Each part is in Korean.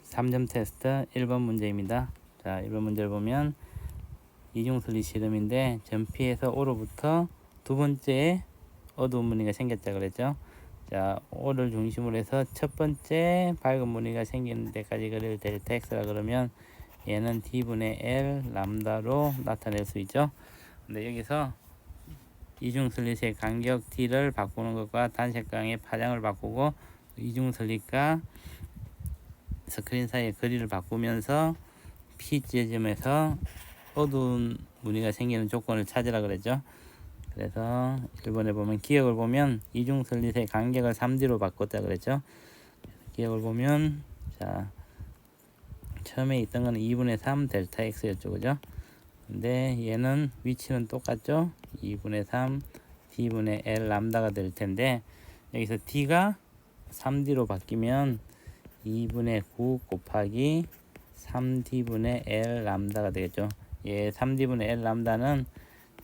3점 테스트 1번 문제입니다. 자, 1번 문제를 보면 이중슬리 실험인데 점 P에서 O로부터 두 번째 어두운 무늬가 생겼다 그랬죠. 자, O를 중심으로 해서 첫 번째 밝은 무늬가 생기는 데까지 거리를 델타 X라 그러면 얘는 D분의 L 람다로 나타낼 수 있죠. 근데 여기서 이중슬릿의 간격 D를 바꾸는 것과 단색광의 파장을 바꾸고 이중슬릿과 스크린 사이의 거리를 바꾸면서 P 지점에서 어두운 무늬가 생기는 조건을 찾으라 그랬죠. 그래서 1번에 보면 기억을 보면 이중슬릿의 간격을 3D로 바꿨다 그랬죠. 기억을 보면 자, 처음에 있던 거는 2분의 3 델타 X였죠. 그죠? 근데 얘는 위치는 똑같죠. 2분의 3 D분의 L 람다가 될 텐데 여기서 D가 3D로 바뀌면 2분의 9 곱하기 3D분의 L 람다가 되겠죠. 예, 3D분의 L 람다는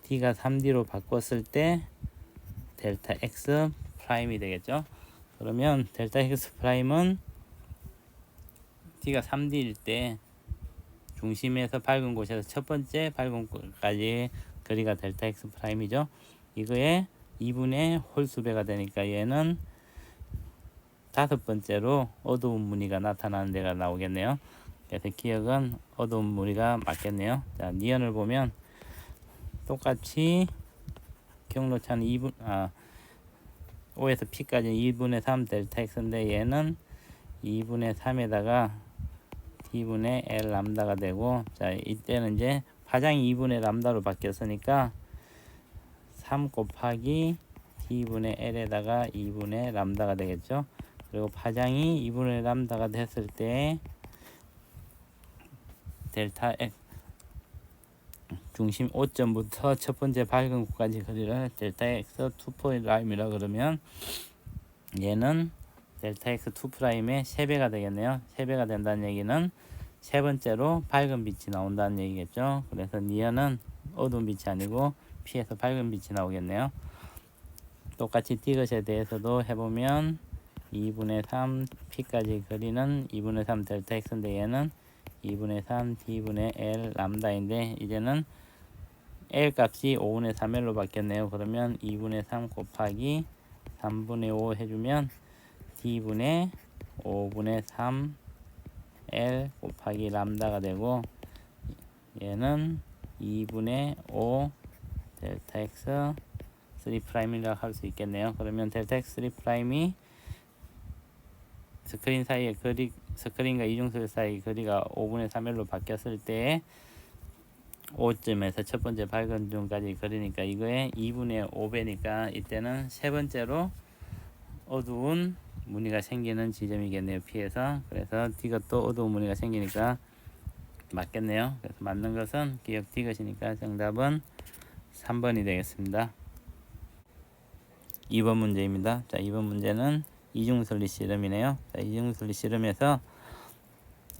D가 3D로 바꿨을 때 델타 X 프라임이 되겠죠. 그러면 델타 X 프라임은 D가 3D일 때 중심에서 밝은 곳에서 첫 번째 밝은 곳까지 거리가 델타 X 프라임이죠. 이거에 2분의 홀수배가 되니까 얘는 다섯 번째로 어두운 무늬가 나타나는 데가 나오겠네요. 그래서 기억은 어두운 무늬가 맞겠네요. 자, 니언을 보면 똑같이 경로차는 5에서 P까지 2분의 3 델타 X인데 얘는 2분의 3에다가 D분의 L 람다가 되고, 자, 이때는 이제 파장이 2분의 람다로 바뀌었으니까 3 곱하기 D분의 L에다가 2분의 람다가 되겠죠. 그리고 파장이 2분의 람다가 됐을 때 델타 X 중심 5점부터 첫 번째 밝은 곳까지 거리를 델타 X 2'이라 그러면 얘는 델타 X 2'의 3배가 되겠네요. 3배가 된다는 얘기는 세 번째로 밝은 빛이 나온다는 얘기겠죠. 그래서 니언은 어두운 빛이 아니고 P에서 밝은 빛이 나오겠네요. 똑같이 디귿에 대해서도 해보면 2분의 3 P까지 거리는 2분의 3 델타 X인데 얘는 2분의 3 D분의 L 람다인데 이제는 L 값이 5분의 3L로 바뀌었네요. 그러면 2분의 3 곱하기 3분의 5 해주면 D분의 5분의 3 L 곱하기 람다가 되고 얘는 2분의 5 델타 X 3'이라고 할 수 있겠네요. 그러면 델타 X 3'이 스크린 사이의 거리, 스크린과 이중슬 사이 거리가 5분의 3L로 바뀌었을 때 5점에서 첫 번째 밝은 중까지 거리니까 이거에 2분의 5배니까 이때는 세 번째로 어두운 무늬가 생기는 지점이겠네요. P에서. 그래서 D가 또 어두운 무늬가 생기니까 맞겠네요. 그래서 맞는 것은 기억 D것이니까 정답은 3번이 되겠습니다. 2번 문제입니다. 자, 2번 문제는 이중슬릿 실험이네요. 자, 이중슬릿 실험에서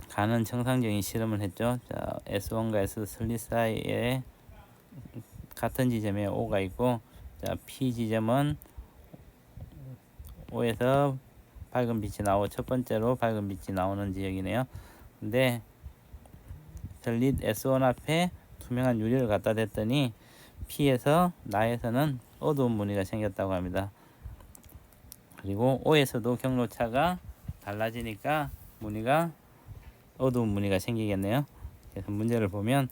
가는 정상적인 실험을 했죠. 자, S1과 S 슬릿 사이에 같은 지점에 O가 있고, 자, P 지점은 O에서 밝은 빛이 나오고 첫 번째로 밝은 빛이 나오는 지역이네요. 근데 슬릿 S1 앞에 투명한 유리를 갖다 댔더니 P에서 나에서는 어두운 무늬가 생겼다고 합니다. 그리고 O에서도 경로차가 달라지니까 무늬가 어두운 무늬가 생기겠네요. 그래서 문제를 보면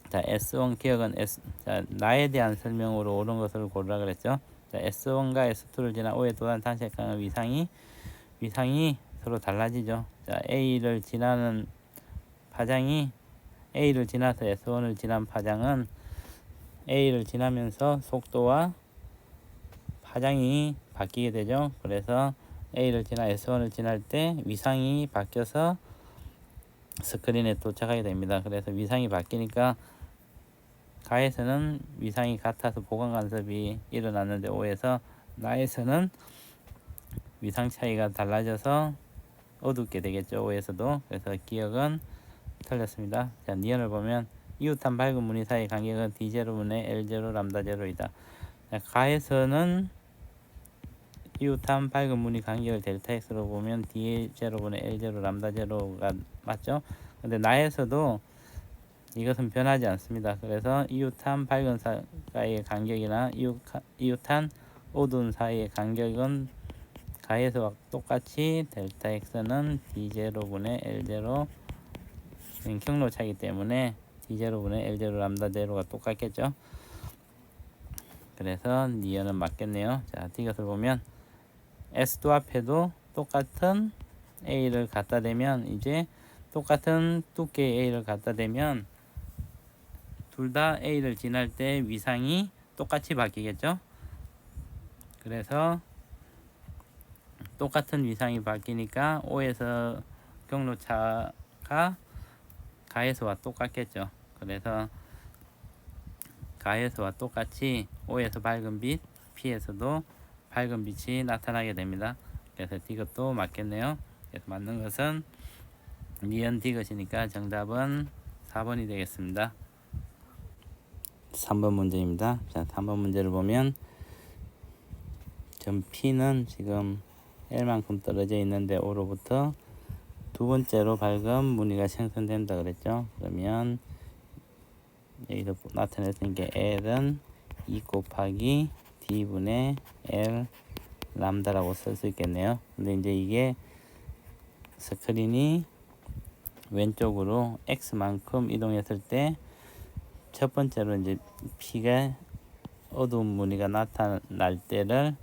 자, S1 기억은 자, 나에 대한 설명으로 옳은 것을 고르라 그랬죠. 자, S1과 S2를 지나 O에 도달한 단색광의 위상이 서로 달라지죠. 자, A를 지나는 파장이 A를 지나서 S1을 지난 파장은 A를 지나면서 속도와 파장이 바뀌게 되죠. 그래서 A를 지나 S1을 지날 때 위상이 바뀌어서 스크린에 도착하게 됩니다. 그래서 위상이 바뀌니까 가에서는 위상이 같아서 보강 간섭이 일어났는데 O에서 나에서는 위상 차이가 달라져서 어둡게 되겠죠. O에서도. 그래서 기억은 틀렸습니다. 자, 니언을 보면 이웃한 밝은 무늬 사이 간격은 D0분의 L0 람다 0이다. 가에서는 이웃한 밝은 무늬 간격을 델타 x로 보면 D0분의 L0 람다 제로가 맞죠? 근데 나에서도 이것은 변하지 않습니다. 그래서 이웃한 밝은 사이의 간격이나 이웃한 어두운 사이의 간격은 가에서와 똑같이 델타 x는 D0분의 L0 경로차이기 때문에 D0분의 L0 람다 제로가 똑같겠죠. 그래서 니은은 맞겠네요. 자, 이것을 보면 S도 앞에도 똑같은 A를 갖다 대면 이제 똑같은 두께의 A를 갖다 대면 둘 다 A를 지날 때 위상이 똑같이 바뀌겠죠. 그래서 똑같은 위상이 바뀌니까 O에서 경로차가 가에서와 똑같겠죠. 그래서 가에서와 똑같이 O에서 밝은 빛, P에서도 밝은 빛이 나타나게 됩니다. 그래서 이것도 맞겠네요. 그래서 맞는 것은 니은 디귿이니까 정답은 4번이 되겠습니다. 3번 문제입니다. 자, 3번 문제를 보면 점 P는 지금 L만큼 떨어져 있는데 O로부터 두 번째로 밝은 무늬가 생성된다 그랬죠. 그러면 여기서 나타냈던 게 L은 2 곱하기 D분의 L 람다라고 쓸 수 있겠네요. 근데 이제 이게 스크린이 왼쪽으로 X만큼 이동했을 때 첫 번째로 이제 P가 어두운 무늬가 나타날 때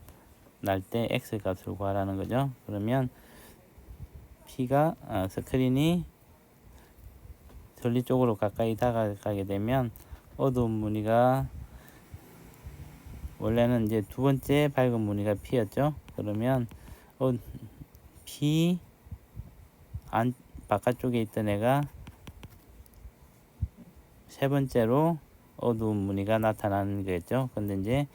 X 값을 구하라는 거죠. 그러면 P가 스크린이 전리 쪽으로 가까이 다가가게 되면 어두운 무늬가 원래는 이제 두 번째 밝은 무늬가 P였죠. 그러면 P 바깥쪽에 있던 애가 세 번째로 어두운 무늬가 나타나는 거겠죠. 근데 이제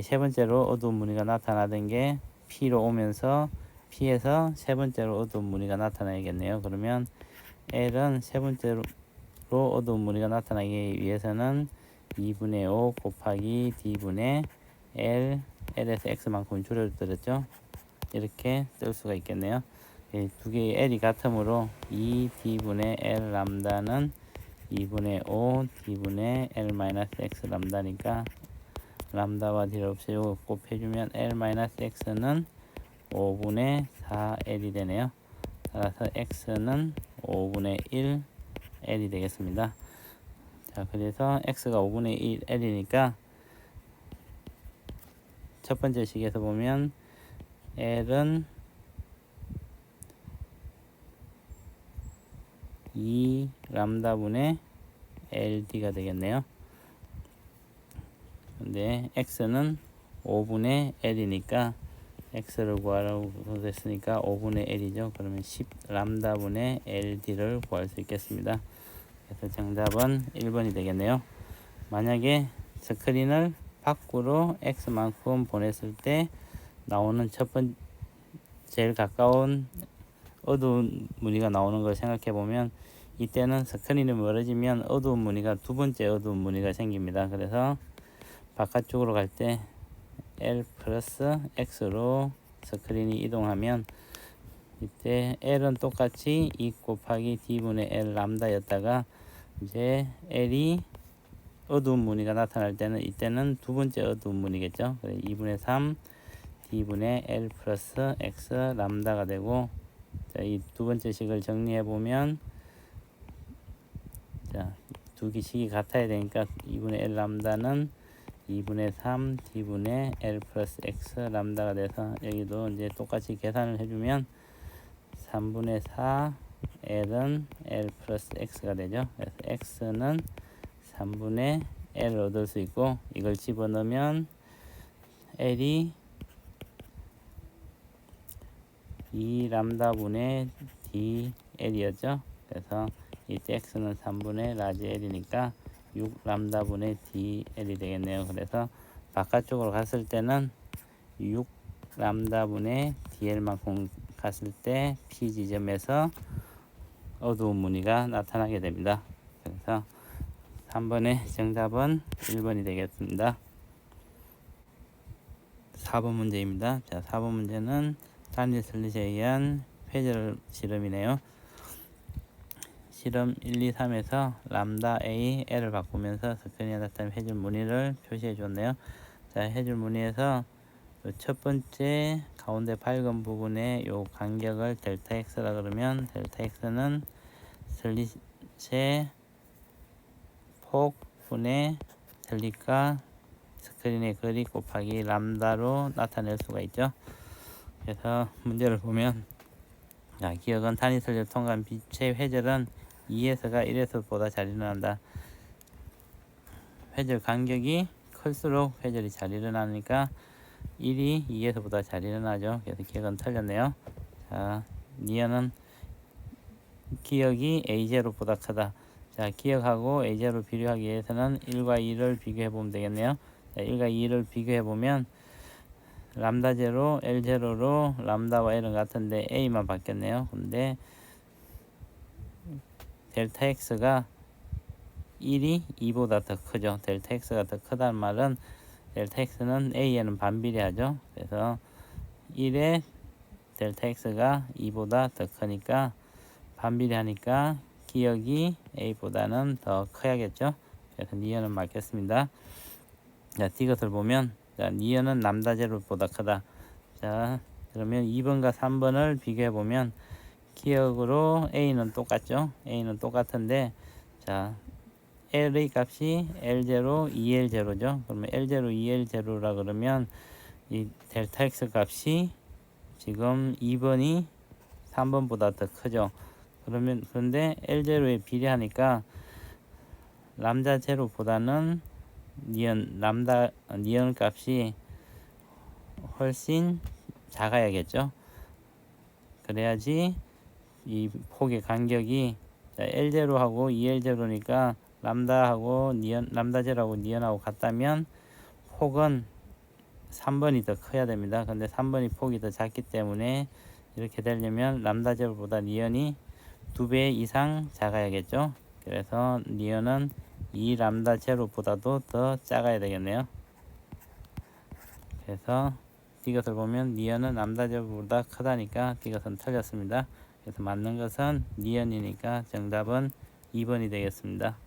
세 번째로 어두운 무늬가 나타나던 게 P로 오면서 P에서 세 번째로 어두운 무늬가 나타나야겠네요. 그러면 L은 세 번째로 어두운 무늬가 나타나기 위해서는 2분의 5 곱하기 D분의 L에서 X만큼 줄여드렸죠. 이렇게 쓸 수가 있겠네요. 두 개의 L이 같으므로 2D분의 L 람다는 2분의 5 D분의 L-X 람다니까 람다와 D를 없애고 곱해주면 L-X는 5분의 4L이 되네요. 따라서 X는 5분의 1 L이 되겠습니다. 자, 그래서 X가 5분의 1 L이니까 첫 번째 식에서 보면 L은 2 람다분의 LD가 되겠네요. 근데 X는 5분의 L이니까 X를 구하라고 했으니까 5분의 L이죠. 그러면 10 람다분의 LD를 구할 수 있겠습니다. 그래서 정답은 1번이 되겠네요. 만약에 스크린을 밖으로 X만큼 보냈을 때 나오는 제일 가까운 어두운 무늬가 나오는 걸 생각해 보면 이때는 스크린이 멀어지면 어두운 무늬가 두 번째 어두운 무늬가 생깁니다. 그래서 바깥쪽으로 갈 때 L 플러스 X로 스크린이 이동하면 이때 L은 똑같이 2 곱하기 D분의 L 람다였다가 이제 L이 어두운 무늬가 나타날 때는 이때는 두 번째 어두운 무늬겠죠. 2분의 3 D분의 L 플러스 X 람다가 되고, 자, 이 두 번째 식을 정리해 보면 자, 두 개 식이 같아야 되니까 2분의 L 람다는 2분의 3 D분의 L 플러스 X 람다가 돼서 여기도 이제 똑같이 계산을 해주면 3분의 4 L은 L 플러스 X가 되죠. 그래서 X는 3분의 L을 얻을 수 있고, 이걸 집어넣으면 L이 2 람다분의 DL이었죠. 그래서 이때 X는 3분의 라지 L이니까 6 람다분의 DL이 되겠네요. 그래서 바깥쪽으로 갔을 때는 6 람다분의 DL만큼 갔을 때 P 지점에서 어두운 무늬가 나타나게 됩니다. 그래서 3번의 정답은 1번이 되겠습니다. 4번 문제입니다. 자, 4번 문제는 단위 슬릿에 의한 회절 실험이네요. 실험 1, 2, 3에서 람다 A, L을 바꾸면서 스크린에 나타난 회절 무늬를 표시해 줬네요. 자, 회절 무늬에서 첫 번째 가운데 밝은 부분에 요 간격을 델타 X라 그러면 델타 X는 슬릿의 폭분의 슬릿과 스크린의 거리 곱하기 람다로 나타낼 수가 있죠. 그래서 문제를 보면, 자, 기억은 단위 슬릿을 통과한 빛의 회절은 2에서가 1에서보다 잘 일어난다. 회절 간격이 클수록 회절이 잘 일어나니까 1이 2에서보다 잘 일어나죠. 그래서 기억은 틀렸네요. 자, 니은은 기억이 A0보다 크다. 자, 기억하고 A0를 비교하기 위해서는 1과 2를 비교해 보면 되겠네요. 자, 1과 2를 비교해 보면 람다 제로, L 제로로 람다와 L은 같은데 A만 바뀌었네요. 근데 델타 X가 1이 2보다 더 크죠. 델타 X가 더 크다는 말은 델타 X는 A에는 반비례하죠. 그래서 1에 델타 X가 2보다 더 크니까 반비례하니까 기억이 A보다는 더 커야겠죠. 그래서 니은은 맞겠습니다. 자, 이것을 보면, 자, 니은은 람다 제로보다 크다. 자, 그러면 2번과 3번을 비교해 보면 기억으로 A는 똑같죠. A는 똑같은데, 자, L의 값이 L0, 2L0죠. 그러면 L0, 2L0라 그러면 이 델타 X 값이 지금 2번이 3번보다 더 크죠. 그러면 그런데 L0에 비례하니까 람다 제로보다는 니은 값이 훨씬 작아야겠죠. 그래야지 이 폭의 간격이 L0하고 2L0니까 람다하고 람다 제로하고 니은하고 같다면 폭은 3번이 더 커야 됩니다. 근데 3번이 폭이 더 작기 때문에 이렇게 되려면 람다 제로보다 니은이 2배 이상 작아야겠죠. 그래서 니은은 2 람다 제로보다도 더 작아야 되겠네요. 그래서 이것을 보면 니은은 람다 제로보다 크다니까 이것은 틀렸습니다. 그래서 맞는 것은 니은이니까 정답은 2번이 되겠습니다.